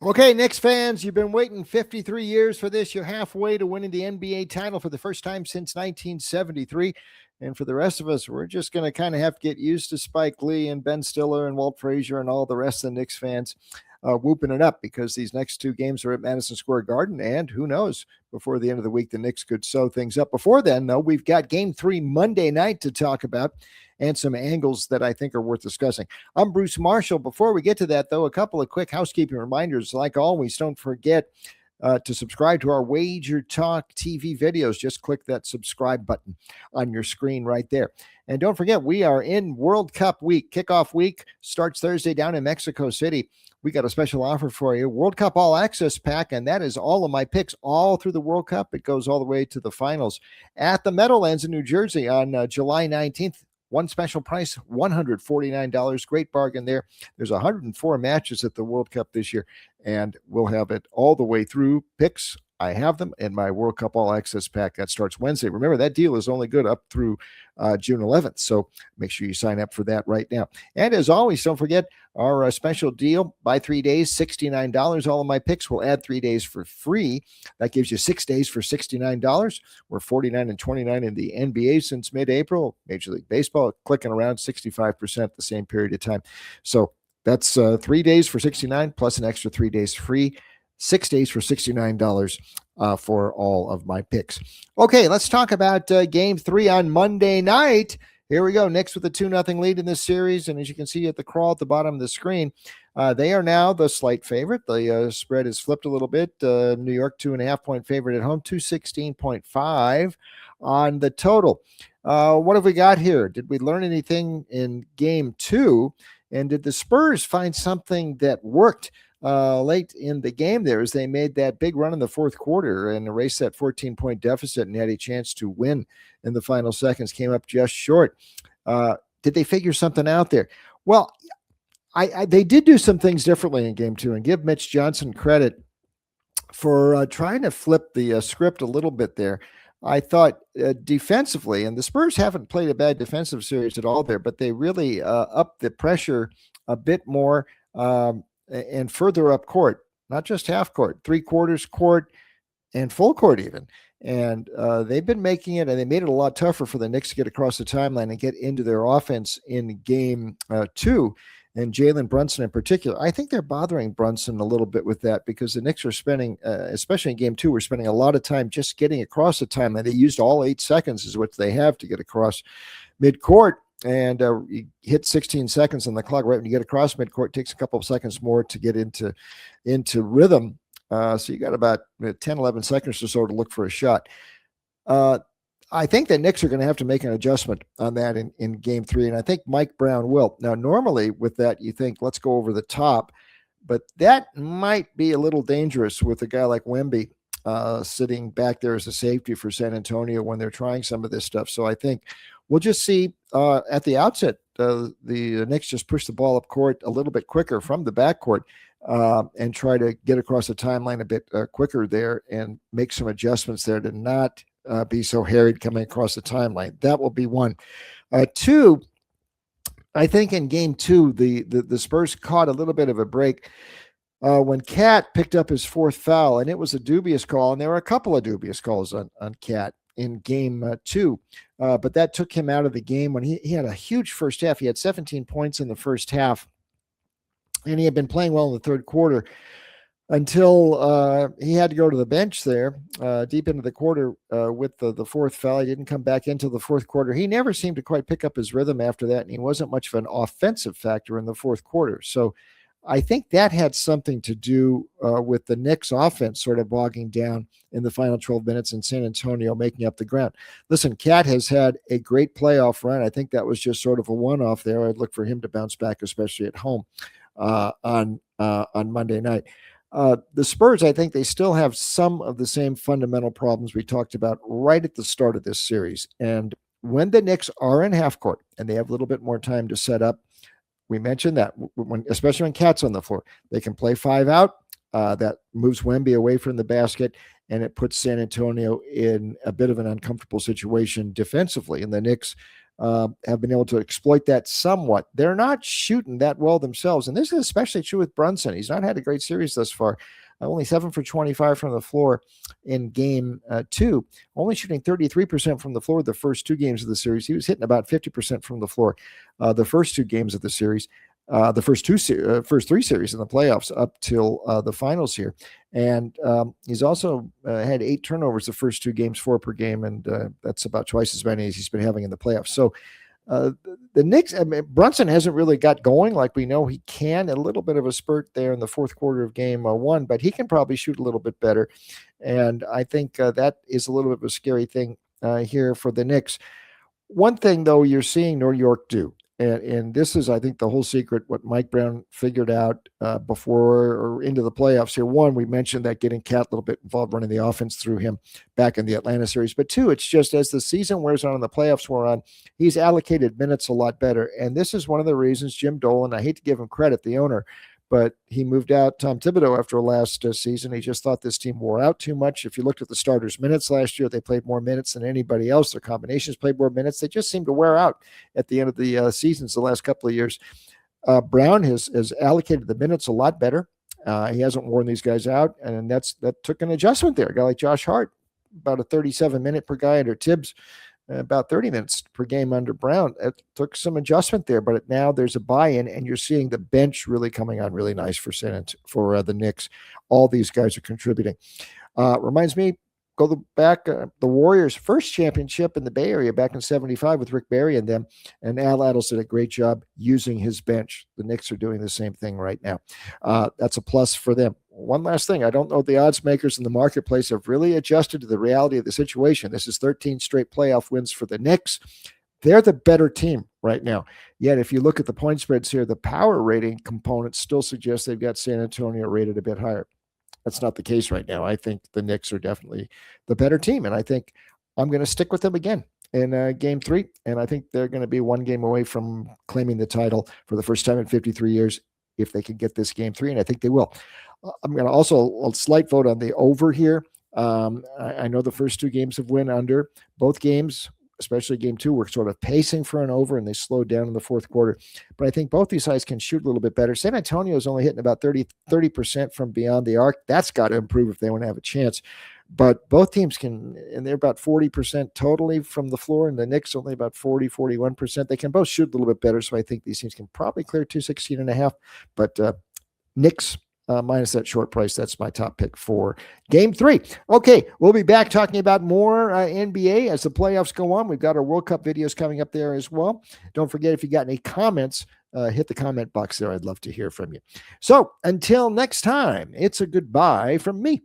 Okay, Knicks fans, you've been waiting 53 years for this. You're halfway to winning the NBA title for the first time since 1973. And for the rest of us, we're just going to kind of have to get used to Spike Lee and Ben Stiller and Walt Frazier and all the rest of the Knicks fans whooping it up, because these next two games are at Madison Square Garden. And who knows, before the end of the week, the Knicks could sew things up. Before then, though, we've got Game 3 Monday night to talk about and some angles that I think are worth discussing. I'm Bruce Marshall. Before we get to that, though, a couple of quick housekeeping reminders. Like always, don't forget to subscribe to our WagerTalk TV videos. Just click that subscribe button on your screen right there. And don't forget, we are in World Cup week. Kickoff week starts Thursday down in Mexico City. We got a special offer for you, World Cup All Access Pack, and that is all of my picks all through the World Cup. It goes all the way to the finals at the Meadowlands in New Jersey on July 19th. One special price, $149. Great bargain there. There's 104 matches at the World Cup this year, and we'll have it all the way through. Picks, I have them in my World Cup All Access Pack. That starts Wednesday. Remember, that deal is only good up through June 11th, so make sure you sign up for that right now. And as always, don't forget our special deal. Buy 3 days, $69. All of my picks will add 3 days for free. That gives you 6 days for $69. We're 49 and 29 in the NBA since mid-April. Major League Baseball clicking around 65% the same period of time. So that's 3 days for $69 plus an extra 3 days free. 6 days for $69 for all of my picks. Okay, let's talk about Game 3 on Monday night. Here we go. Knicks with a 2-0 lead in this series. And as you can see at the crawl at the bottom of the screen, they are now the slight favorite. The spread is flipped a little bit. New York 2.5-point favorite at home, 216.5 on the total. What have we got here? Did we learn anything in Game 2? And did the Spurs find something that worked late in the game there, as they made that big run in the fourth quarter and erased that 14-point deficit and had a chance to win in the final seconds, came up just short. Did they figure something out there? Well, they did do some things differently in Game 2, and give Mitch Johnson credit for trying to flip the script a little bit there. I thought defensively, and the Spurs haven't played a bad defensive series at all there, but they really upped the pressure a bit more and further up court, not just half court, 3/4 court, and full court even. And they've been making it, and they made it a lot tougher for the Knicks to get across the timeline and get into their offense in Game 2. And Jalen, Brunson in particular, I think they're bothering Brunson a little bit with that, because the Knicks are spending, especially in Game 2, we're spending a lot of time just getting across the timeline. They used all 8 seconds is what they have to get across midcourt. And you hit 16 seconds on the clock right when you get across midcourt. It takes a couple of seconds more to get into rhythm. So you got about 10, 11 seconds or so to look for a shot. I think the Knicks are going to have to make an adjustment on that in Game 3, and I think Mike Brown will. Now, normally with that, you think, let's go over the top, but that might be a little dangerous with a guy like Wemby sitting back there as a safety for San Antonio when they're trying some of this stuff. So I think we'll just see at the outset, the Knicks just push the ball up court a little bit quicker from the backcourt and try to get across the timeline a bit quicker there and make some adjustments there to not be so harried coming across the timeline. That will be one. 2, I think in Game 2, the Spurs caught a little bit of a break when Cat picked up his 4th foul, and it was a dubious call, and there were a couple of dubious calls on Cat in Game 2, but that took him out of the game when he had a huge first half. He had 17 points in the first half, and he had been playing well in the third quarter until he had to go to the bench there deep into the quarter with the 4th foul. He didn't come back into the fourth quarter. He never seemed to quite pick up his rhythm after that, and he wasn't much of an offensive factor in the fourth quarter. So I think that had something to do with the Knicks offense sort of bogging down in the final 12 minutes and San Antonio making up the ground. Listen, Cat has had a great playoff run. I think that was just sort of a one-off there. I'd look for him to bounce back, especially at home on Monday night. The Spurs, I think they still have some of the same fundamental problems we talked about right at the start of this series. And when the Knicks are in half court and they have a little bit more time to set up, we mentioned that especially when Cat's on the floor, they can play 5 out. That moves Wemby away from the basket, and it puts San Antonio in a bit of an uncomfortable situation defensively. And the Knicks have been able to exploit that somewhat. They're not shooting that well themselves, and this is especially true with Brunson. He's not had a great series thus far. Only 7 for 25 from the floor in game 2, only shooting 33% from the floor the first 2 games of the series. He was hitting about 50% from the floor the first 2 games of the series, the first 3 series in the playoffs up till the finals here. And he's also had 8 turnovers the first 2 games, 4 per game, and that's about twice as many as he's been having in the playoffs. So the Knicks, Brunson hasn't really got going like we know he can. A little bit of a spurt there in the fourth quarter of game 1, but he can probably shoot a little bit better. And I think that is a little bit of a scary thing here for the Knicks. One thing, though, you're seeing New York do, and this is, I think, the whole secret, what Mike Brown figured out before or into the playoffs here. 1, we mentioned that getting Cat a little bit involved running the offense through him back in the Atlanta series. But 2, it's just as the season wears on and the playoffs wear on, he's allocated minutes a lot better. And this is one of the reasons Jim Dolan, I hate to give him credit, the owner, but he moved out Tom Thibodeau after last season. He just thought this team wore out too much. If you looked at the starters' minutes last year, they played more minutes than anybody else. Their combinations played more minutes. They just seemed to wear out at the end of the seasons the last couple of years. Brown has allocated the minutes a lot better. He hasn't worn these guys out, and that took an adjustment there. A guy like Josh Hart, about a 37-minute per guy under Tibbs, about 30 minutes per game under Brown. It took some adjustment there, but now there's a buy-in, and you're seeing the bench really coming on really nice for the Knicks. All these guys are contributing. Reminds me, go back, the Warriors' first championship in the Bay Area back in '75 with Rick Barry and them, and Al Attles did a great job using his bench. The Knicks are doing the same thing right now. That's a plus for them. One last thing, I don't know if the odds makers in the marketplace have really adjusted to the reality of the situation. This is 13 straight playoff wins for the Knicks. They're the better team right now. Yet, if you look at the point spreads here, the power rating component still suggests they've got San Antonio rated a bit higher. That's not the case right now. I think the Knicks are definitely the better team, and I think I'm going to stick with them again in game 3, and I think they're going to be 1 game away from claiming the title for the first time in 53 years if they can get this game 3, and I think they will. I'm going to also a slight vote on the over here. I know the first 2 games have went under. Both games, especially game 2, were sort of pacing for an over, and they slowed down in the fourth quarter. But I think both these sides can shoot a little bit better. San Antonio is only hitting about 30% from beyond the arc. That's got to improve if they want to have a chance. But both teams can, and they're about 40% totally from the floor, and the Knicks only about 41%. They can both shoot a little bit better, so I think these teams can probably clear 216.5. But Knicks minus that short price, that's my top pick for game 3. Okay, we'll be back talking about more NBA as the playoffs go on. We've got our World Cup videos coming up there as well. Don't forget, if you got any comments, hit the comment box there. I'd love to hear from you. So until next time, it's a goodbye from me.